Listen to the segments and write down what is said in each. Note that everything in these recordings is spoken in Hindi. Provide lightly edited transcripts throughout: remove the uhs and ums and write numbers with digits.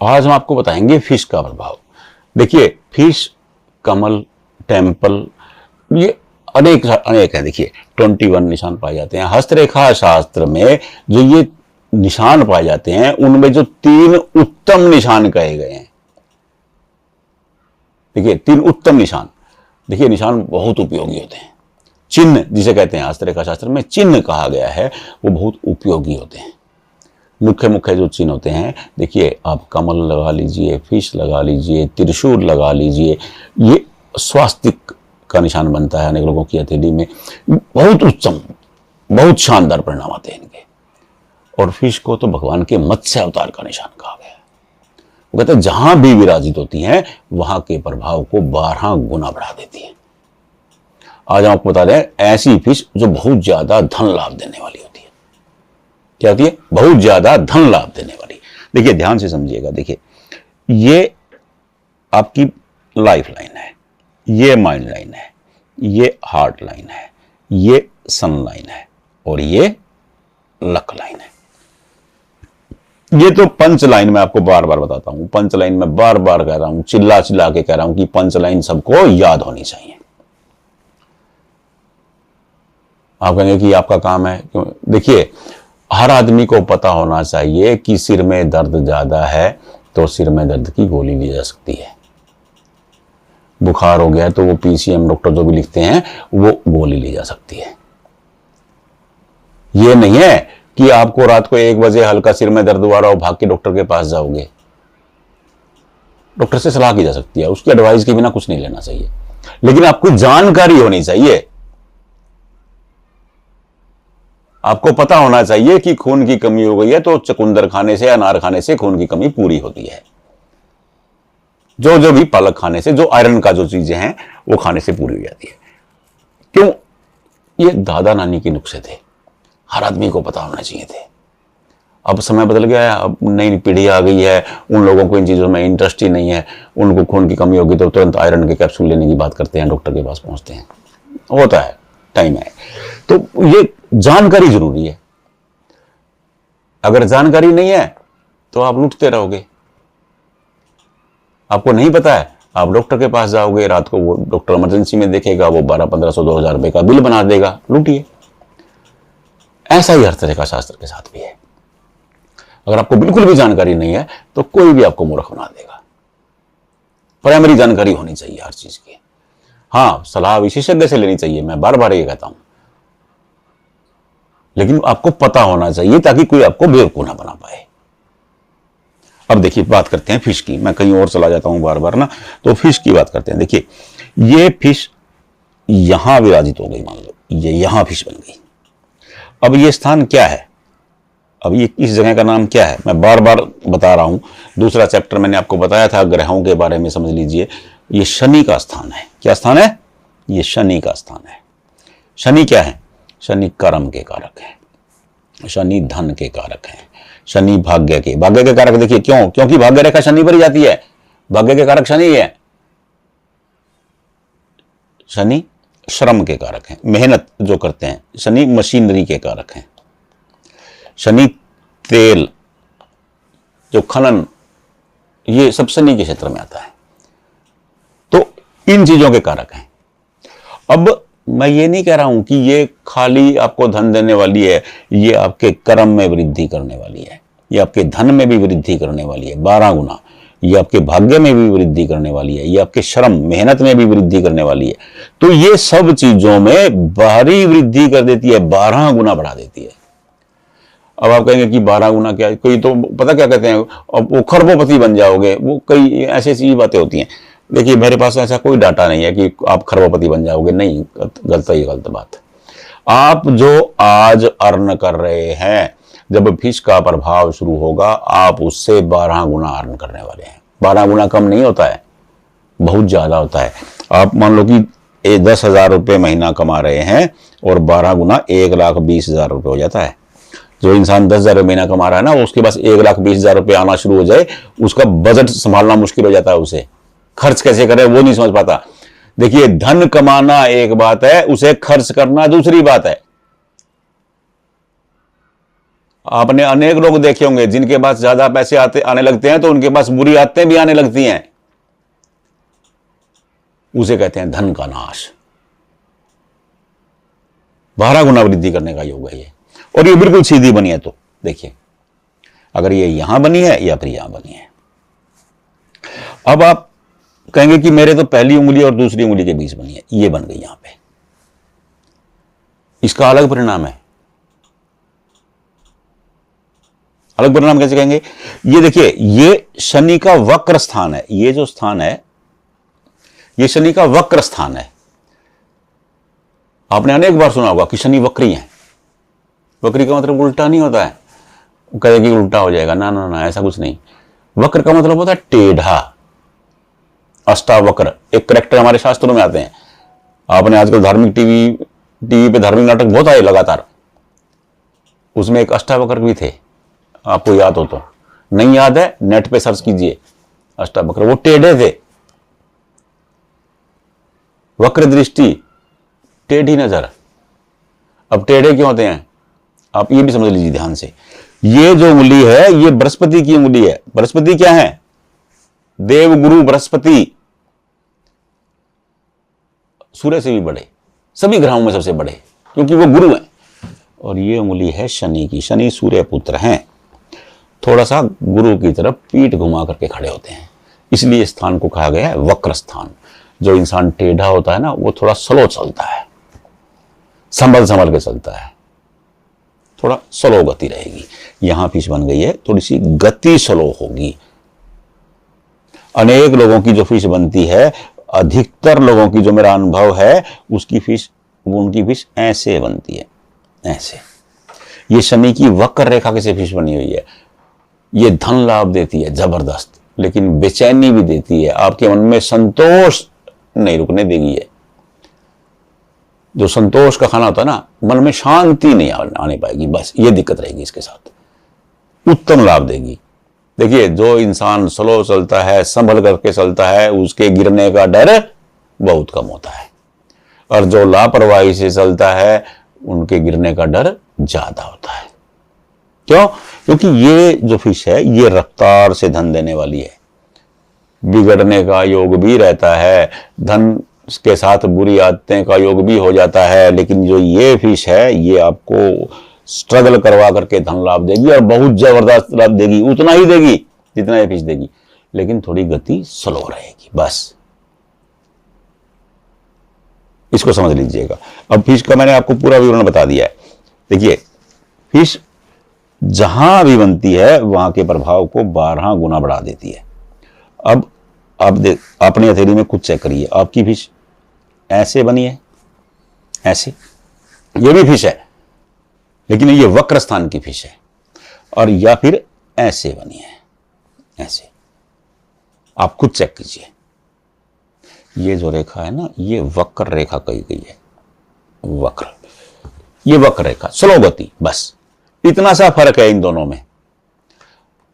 आज हम आपको बताएंगे फिश का प्रभाव। देखिए फिश, कमल, टेम्पल, ये अनेक अनेक है। देखिए 21 निशान पाए जाते हैं हस्तरेखा शास्त्र में। जो ये निशान पाए जाते हैं उनमें जो 3 उत्तम निशान कहे गए हैं। देखिए 3 उत्तम निशान। देखिए निशान बहुत उपयोगी होते हैं। चिन्ह जिसे कहते हैं हस्तरेखा शास्त्र में चिन्ह कहा गया है, वो बहुत उपयोगी होते हैं। मुख्य मुख्य जो चिन्ह होते हैं, देखिए आप कमल लगा लीजिए, फिश लगा लीजिए, त्रिशूल लगा लीजिए, ये स्वास्तिक का निशान बनता है अनेक लोगों की हथेली में। बहुत उत्तम, बहुत शानदार परिणाम आते हैं इनके। और फिश को तो भगवान के मत्स्य अवतार का निशान कहा गया है। वो कहते हैं जहां भी विराजित होती हैं वहां के प्रभाव को 12 गुना बढ़ा देती है। आज हम आपको बता दें ऐसी फिश जो बहुत ज्यादा धन लाभ देने वाली होती है। क्या होती है? बहुत ज्यादा धन लाभ देने वाली। देखिए ध्यान से समझिएगा। देखिए ये आपकी लाइफ लाइन है, ये माइंड लाइन है, ये हार्ट लाइन है, ये सन लाइन है और ये लक लाइन है। ये तो पंच लाइन में आपको बार बार बताता हूं, पंच लाइन में बार बार कह रहा हूं, चिल्ला चिल्ला के कह रहा हूं कि पंच लाइन सबको याद होनी चाहिए। आप कहेंगे कि आपका काम है क्यों? देखिए हर आदमी को पता होना चाहिए कि सिर में दर्द ज्यादा है तो सिर में दर्द की गोली ली जा सकती है। बुखार हो गया तो वो पीसीएम डॉक्टर जो भी लिखते हैं वो गोली ली जा सकती है। ये नहीं है कि आपको रात को 1 बजे हल्का सिर में दर्द हुआ रहा हो भाग के डॉक्टर के पास जाओगे। डॉक्टर से सलाह की जा सकती है, उसकी एडवाइस के बिना कुछ नहीं लेना चाहिए, लेकिन आपको जानकारी होनी चाहिए। आपको पता होना चाहिए कि खून की कमी हो गई है तो चुकंदर खाने से, अनार खाने से खून की कमी पूरी होती है। जो जो भी पालक खाने से, जो आयरन का जो चीजें हैं वो खाने से पूरी हो जाती है। क्यों? ये दादा नानी के नुस्खे थे, हर आदमी को पता होना चाहिए थे। अब समय बदल गया है, अब नई पीढ़ी आ गई है, उन लोगों को इन चीजों में इंटरेस्ट ही नहीं है। उनको खून की कमी होगी तो तुरंत आयरन के कैप्सूल लेने की बात करते हैं, डॉक्टर के पास पहुंचते हैं। होता है, टाइम है। तो ये जानकारी जरूरी है। अगर जानकारी नहीं है तो आप लूटते रहोगे। आपको नहीं पता है, आप डॉक्टर के पास जाओगे, रात को वो डॉक्टर इमरजेंसी में देखेगा, वो 1200-1500 2000 रुपए का बिल बना देगा, लूटिए। ऐसा ही हर तरह का शास्त्र के साथ भी है। अगर आपको बिल्कुल भी जानकारी नहीं है तो कोई भी आपको मूर्ख बना देगा। प्राइमरी जानकारी होनी चाहिए हर चीज की। हाँ, सलाह विशेषज्ञ से लेनी चाहिए, मैं बार बार ये कहता हूं, लेकिन आपको पता होना चाहिए ताकि कोई आपको बेवकूफ ना बना पाए। अब देखिए बात करते हैं फिश की। मैं कहीं और चला जाता हूं बार बार ना, तो फिश की बात करते हैं। देखिए ये फिश यहां विराजित हो गई, मान लो ये यहां फिश बन गई। अब ये स्थान क्या है? अब ये इस जगह का नाम क्या है? मैं बार बार बता रहा हूं, दूसरा चैप्टर मैंने आपको बताया था ग्रहों के बारे में, समझ लीजिए। ये शनि का स्थान है। क्या स्थान है? ये शनि का स्थान है। शनि क्या है? शनि कर्म के कारक है, शनि धन के कारक है, शनि भाग्य के कारक। देखिए क्यों? क्योंकि भाग्य रेखा शनि पर ही जाती है। भाग्य के कारक शनि है। शनि श्रम के कारक हैं, मेहनत जो करते हैं। शनि मशीनरी के कारक हैं। शनि तेल जो खनन, ये सब शनि के क्षेत्र में आता है। तो इन चीजों के कारक हैं। अब मैं ये नहीं कह रहा हूं कि ये खाली आपको धन देने वाली है, ये आपके कर्म में वृद्धि करने वाली है, ये आपके धन में भी वृद्धि करने वाली है 12 गुना, ये आपके भाग्य में भी वृद्धि करने वाली है, ये आपके श्रम मेहनत में भी वृद्धि करने वाली है। तो ये सब चीजों में भारी वृद्धि कर देती है, 12 गुना बढ़ा देती है। अब आप कहेंगे कि 12 गुना क्या? कोई तो पता क्या कहते हैं, वो खरबोपति बन जाओगे, वो कई ऐसी ऐसी बातें होती हैं। देखिए मेरे पास ऐसा कोई डाटा नहीं है कि आप खरबोपति बन जाओगे, नहीं, गलत बात। आप जो आज अर्न कर रहे हैं, जब फिश का प्रभाव शुरू होगा आप उससे 12 गुना अर्न करने वाले हैं। 12 गुना कम नहीं होता है, बहुत ज्यादा होता है। आप मान लो कि 10,000 रुपये महीना कमा रहे हैं और 12 गुना 1,20,000 रुपये हो जाता है। जो इंसान 10,000 रुपये महीना कमा रहा है ना, उसके पास 1,20,000 रुपये आना शुरू हो जाए, उसका बजट संभालना मुश्किल हो जाता है। उसे खर्च कैसे करे वो नहीं समझ पाता। देखिए धन कमाना एक बात है, उसे खर्च करना दूसरी बात है। आपने अनेक लोग देखे होंगे जिनके पास ज्यादा पैसे आने लगते हैं तो उनके पास बुरी आदतें भी आने लगती हैं। उसे कहते हैं धन का नाश। 12 गुना वृद्धि करने का योग है ये, और ये बिल्कुल सीधी बनी है। तो देखिए, अगर ये यहां बनी है या फिर यहां बनी है। अब आप कहेंगे कि मेरे तो पहली उंगली और दूसरी उंगली के बीच बनी है, ये बन गई यहां पे, इसका अलग परिणाम है। अलग परिणाम कैसे कहेंगे? ये देखिए, ये शनि का वक्र स्थान है। ये जो स्थान है ये शनि का वक्र स्थान है। आपने अनेक बार सुना होगा कि शनि वक्री है। वक्री का मतलब उल्टा नहीं होता है, कहे कि उल्टा हो जाएगा, ना ना ना, ऐसा कुछ नहीं। वक्र का मतलब होता है टेढ़ा, अष्टावक्र। एक करेक्टर हमारे शास्त्रों में आते हैं। आपने आजकल धार्मिक टीवी पे धार्मिक नाटक बहुत आए लगातार, उसमें एक अष्टावक्र भी थे, आपको याद हो तो। नहीं याद है, नेट पे सर्च कीजिए अष्टावक्र। वो टेढ़े थे, वक्र दृष्टि, टेढ़ी नजर। अब टेढ़े क्यों होते हैं आप ये भी समझ लीजिए ध्यान से। ये जो उंगली है ये बृहस्पति की उंगली है। बृहस्पति क्या है? देवगुरु बृहस्पति, सूर्य से भी बड़े, सभी ग्रहों में सबसे बड़े, क्योंकि वो गुरु है। और ये उंगली है शनि की। शनि सूर्य पुत्र हैं, थोड़ा सा गुरु की तरफ पीठ घुमा करके खड़े होते हैं, इसलिए स्थान को कहा गया है वक्र स्थान। जो इंसान टेढ़ा होता है ना, वो थोड़ा स्लो चलता है, संभल संभल के चलता है, थोड़ा स्लो गति रहेगी। यहां फीस बन गई है, थोड़ी सी गति स्लो होगी। अनेक लोगों की जो फीस बनती है, अधिकतर लोगों की जो मेरा अनुभव है, उसकी फीस, उनकी फीस ऐसे बनती है, ऐसे। ये शनि की वक्र रेखा कैसे फीस बनी हुई है। ये धन लाभ देती है जबरदस्त, लेकिन बेचैनी भी देती है। आपके मन में संतोष नहीं रुकने देगी ये। जो संतोष का खाना होता है ना, मन में शांति नहीं आने पाएगी, बस ये दिक्कत रहेगी इसके साथ। उत्तम लाभ देगी। देखिए, जो इंसान स्लो चलता है, संभल करके चलता है, उसके गिरने का डर बहुत कम होता है, और जो लापरवाही से चलता है उनके गिरने का डर ज्यादा होता है। क्यों? क्योंकि ये जो फिश है ये रफ्तार से धन देने वाली है। बिगड़ने का योग भी रहता है, धन के साथ बुरी आदतें का योग भी हो जाता है, लेकिन जो ये फिश है ये आपको स्ट्रगल करवा करके धन लाभ देगी, और बहुत जबरदस्त लाभ देगी। उतना ही देगी जितना ये फिश देगी, लेकिन थोड़ी गति स्लो रहेगी, बस इसको समझ लीजिएगा। अब फिश का मैंने आपको पूरा विवरण बता दिया है। देखिए, फिश जहां भी बनती है वहां के प्रभाव को 12 गुना बढ़ा देती है। अब आप अपनी हथेली में खुद चेक करिए, आपकी फिश ऐसे बनी है, ऐसे, ये भी फिश है, लेकिन ये वक्र स्थान की फिश है, और या फिर ऐसे बनी है, ऐसे। आप खुद चेक कीजिए। ये जो रेखा है ना, ये वक्र रेखा कही गई है, वक्र, ये वक्र रेखा, स्लो गति, बस इतना सा फर्क है इन दोनों में।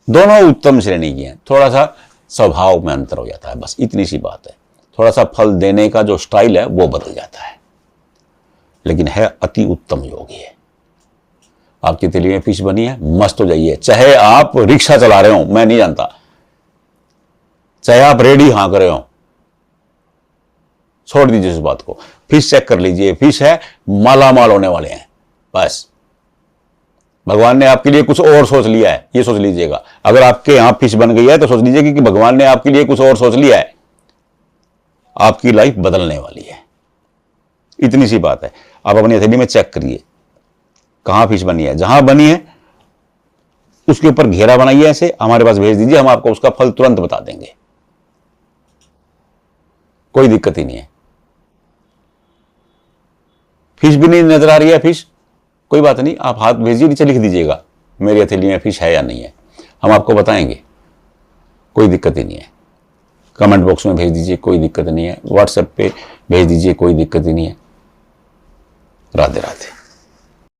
दोनों उत्तम श्रेणी की हैं, थोड़ा सा स्वभाव में अंतर हो जाता है, बस इतनी सी बात है। थोड़ा सा फल देने का जो स्टाइल है वो बदल जाता है, लेकिन है अति उत्तम योग है। आपकी तिली में फिश बनी है, मस्त हो जाइए। चाहे आप रिक्शा चला रहे हो, मैं नहीं जानता, चाहे आप रेडी हाँक रहे हो, छोड़ दीजिए इस बात को। फिश चेक कर लीजिए, फिश है, माला माल होने वाले हैं, बस। भगवान ने आपके लिए कुछ और सोच लिया है, ये सोच लीजिएगा। अगर आपके यहां फिश बन गई है तो सोच लीजिए कि भगवान ने आपके लिए कुछ और सोच लिया है, आपकी लाइफ बदलने वाली है। इतनी सी बात है। आप अपनी हथेली में चेक करिए कहां फिश बनी है, जहां बनी है उसके ऊपर घेरा बनाइए, ऐसे हमारे पास भेज दीजिए, हम आपको उसका फल तुरंत बता देंगे, कोई दिक्कत ही नहीं है। फिश भी नहीं नजर आ रही है, फिश, कोई बात नहीं, आप हाथ भेजिए, नीचे लिख दीजिएगा मेरी हथेली में फिश है या नहीं है, हम आपको बताएंगे, कोई दिक्कत ही नहीं है। कमेंट बॉक्स में भेज दीजिए, कोई दिक्कत नहीं है। व्हाट्सएप पे भेज दीजिए, कोई दिक्कत ही नहीं है। राधे राधे।